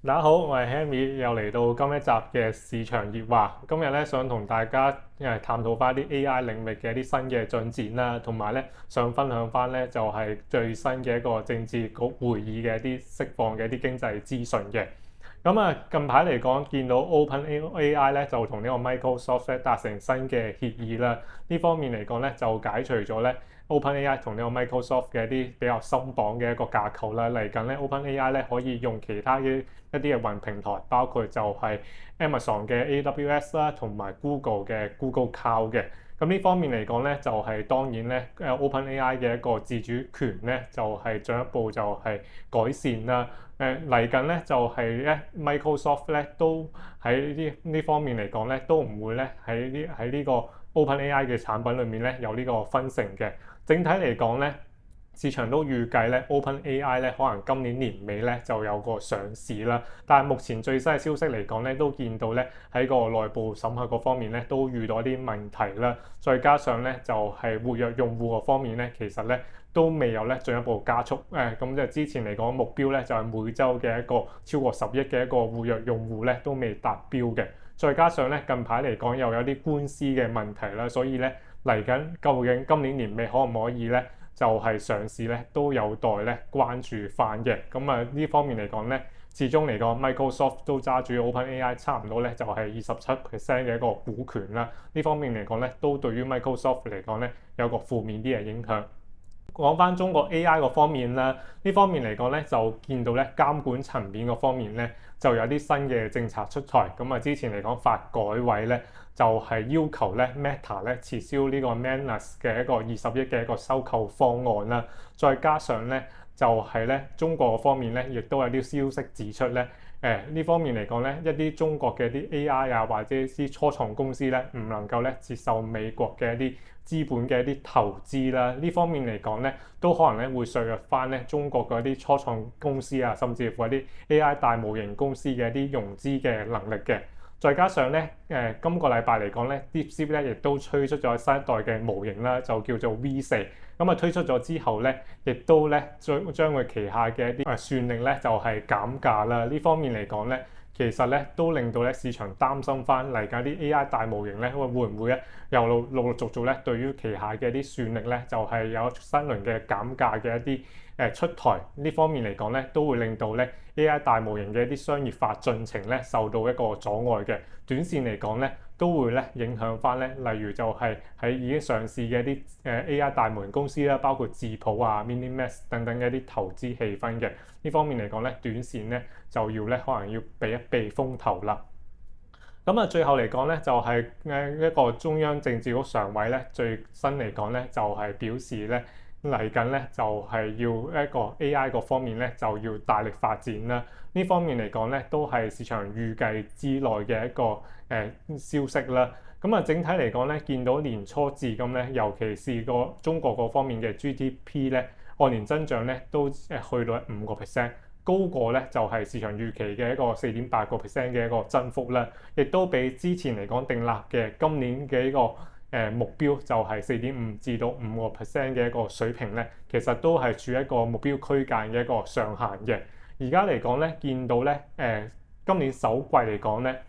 大家好，我係 Henry，又嚟到今一集嘅市場熱話。今日咧想同大家探討翻啲 AI 領域嘅一啲新嘅進展啦，同埋咧想分享翻咧就係最新嘅一個政治局會議嘅一啲釋放嘅一啲經濟資訊嘅。近排嚟講，見到 OpenAI 咧就同呢個 Microsoft 咧達成新嘅協議啦。呢方面嚟講咧就解除咗咧 OpenAI 同呢個 Microsoft 嘅一啲比較鬆綁嘅一個架構啦。嚟緊咧 OpenAI 咧可以用其他嘅一啲嘅雲平台，包括就係 Amazon 嘅 AWS 啦，同埋 Google 嘅 Google Cloud 嘅。咁呢方面嚟講咧，就係當然咧，OpenAI 嘅一個自主權咧，就係進一步就係改善啦。嚟緊咧就係咧 Microsoft 咧都喺呢方面嚟講咧，都唔會咧喺呢個 OpenAI 嘅產品裏面咧有呢個分成嘅。整體嚟講咧，市場都預計咧 OpenAI 咧可能今年年尾咧就有個上市啦。但係目前最新嘅消息嚟講咧，都見到咧喺個內部審核嗰方面咧都遇到一啲問題啦。再加上咧就係活躍用戶嗰方面咧，其實咧都未有咧進一步加速。咁就之前嚟講目標咧就係每週嘅一個超過10億嘅一個活躍用戶咧都未達標嘅。再加上咧近排嚟講又有啲官司嘅問題啦，所以咧嚟緊究竟今年年尾可唔可以咧就係上市咧都有待咧關注翻嘅。呢方面嚟講咧，始終嚟講 Microsoft 都揸住 OpenAI 差唔多咧就係27%嘅一個股權啦。呢方面嚟講咧，都對於 Microsoft 嚟講咧有個負面啲嘅影響。講翻中國 AI 個方面啦，呢方面嚟講咧，就見到咧監管層面個方面咧，就有啲新嘅政策出台。之前嚟講，發改委咧就係要求咧 Meta 咧撤銷呢個 Manus 嘅一個20億嘅一個收購方案啦。再加上咧就係咧中國方面咧，亦都有啲消息指出咧，呢方面嚟講咧，一啲中國嘅啲 AI 啊，或者啲初創公司咧，唔能夠咧接受美國嘅一啲資本嘅一啲投資啦。呢方面嚟講咧，都可能咧會削弱翻咧中國嘅一啲初創公司啊，甚至乎一啲 AI 大模型公司嘅一啲融資嘅能力嘅。再加上咧，今個禮拜嚟講咧，DeepSeek 咧亦都推出咗新一代嘅模型啦，就叫做 V4。推出咗之後咧，亦都咧將佢旗下嘅一啲算力咧就係減價啦。呢方面嚟講咧，其實咧都令到咧市場擔心翻嚟緊啲 AI 大模型咧會唔會咧又陸續續咧對於旗下嘅一啲算力咧就係有新輪嘅減價嘅一啲出台。呢方面嚟講咧都會令到咧 AI 大模型嘅一啲商業化進程咧受到一個阻礙嘅。短線嚟講咧都會咧影響翻咧，例如就係喺已經上市嘅一啲AI 大模型公司啦，包括智譜啊、MiniMax 等等嘅一啲投資氣氛嘅。呢方面嚟講咧，短線咧就要咧可能要避一避風頭啦。最後嚟講咧，就係一個中央政治局常委咧，最新嚟講咧就係表示咧嚟緊咧就係要一個 AI 個方面咧就要大力發展啦。呢方面嚟講咧都係市場預計之內嘅一個消息啦。整體嚟講咧，見到年初至今咧，尤其是個中國嗰方面嘅 GDP 咧，按年增長咧都去到5%，高過咧就係市場預期嘅一個4.8%嘅一個增幅啦。亦都比之前嚟講訂立嘅今年嘅呢個目標就係4.5至到5%嘅一個水平咧，其實都係處一個目標區間嘅一個上限嘅。而家嚟講咧，見到咧今年首季嚟講咧，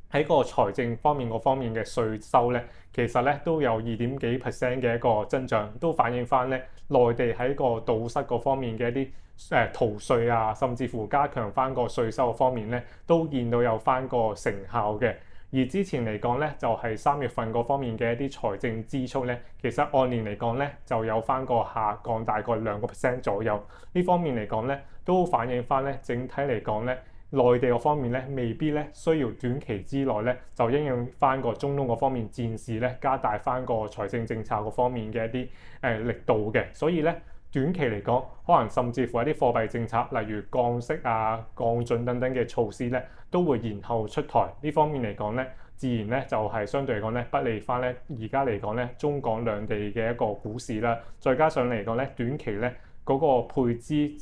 喺個財政方面嘅稅收咧，其實咧都有2.幾% 嘅一個增長，都反映翻咧內地喺個堵塞嗰方面嘅一啲逃稅啊，甚至乎加強翻個稅收方面咧，都見到有翻個成效嘅。而之前嚟講咧，就係3月份嗰方面嘅一啲財政支出咧，其實按年嚟講咧就有翻個下降大概2% 左右。呢方面嚟講咧，都反映翻咧整體嚟講咧，內地嗰方面咧未必咧需要短期之內咧就應用翻個中東嗰方面戰事咧，加大翻個財政政策嗰方面嘅一啲力度嘅。所以咧短期嚟講，可能甚至乎一啲貨幣政策，例如降息啊、降準等等嘅措施咧，都會延後出台。呢方面嚟講咧，自然咧就係相對嚟講咧不利翻咧而家嚟講咧中港兩地嘅一個股市啦。再加上嚟講咧短期咧嗰個配資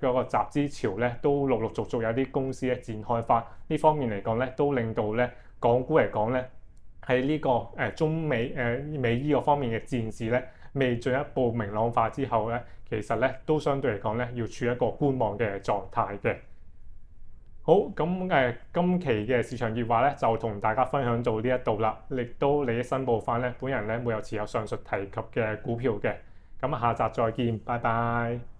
嗰個集資潮咧都陸陸續續有啲公司咧展開翻。呢方面嚟講咧都令到咧港股嚟講咧喺呢個中美美伊嗰方面嘅戰事咧未進一步明朗化之後咧，其實咧都相對嚟講咧要處一個觀望嘅狀態嘅。好，咁今期嘅市場熱話咧就同大家分享到呢一度啦，亦都利益申報翻咧，本人咧沒有持有上述提及嘅股票嘅。咁下集再見，拜拜。